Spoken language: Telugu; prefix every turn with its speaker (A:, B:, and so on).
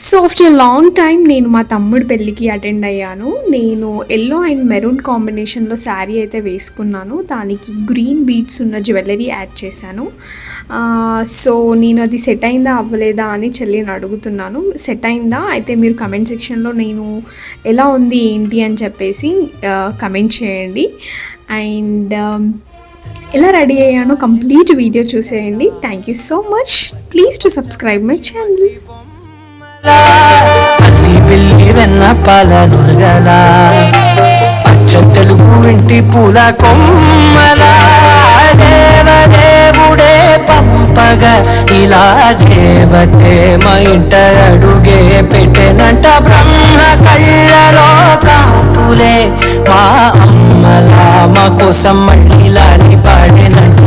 A: సో ఆఫ్టర్ లాంగ్ టైం నేను మా తమ్ముడు పెళ్ళికి అటెండ్ అయ్యాను. నేను ఎల్లో అండ్ మెరూన్ కాంబినేషన్లో శారీ అయితే వేసుకున్నాను. దానికి గ్రీన్ బీడ్స్ ఉన్న జ్యువెలరీ యాడ్ చేశాను. సో నేను అది సెట్ అయిందా అవ్వలేదా అని చెల్లిని అడుగుతున్నాను. సెట్ అయిందా అయితే మీరు కమెంట్ సెక్షన్లో నేను ఎలా ఉంది ఏంటి అని చెప్పేసి కమెంట్ చేయండి. అండ్ ఎలా రెడీ అయ్యానో కంప్లీట్ వీడియో చూసేయండి. Thank you so much. Please to subscribe my channel.
B: అల్లి బిల్లి వెన్న పాల నురగల అచ్చ తెలుగు ఇంటి పూల కొమ్మల దేవదేవుడే పంపగా ఇలా దేవతే మా ఇంట అడుగే పెట్టెనంట. బ్రహ్మ కళ్ళలో కాతులే మా అమ్మలా మా కోసం మళ్ళీ లాలి పాడినంట.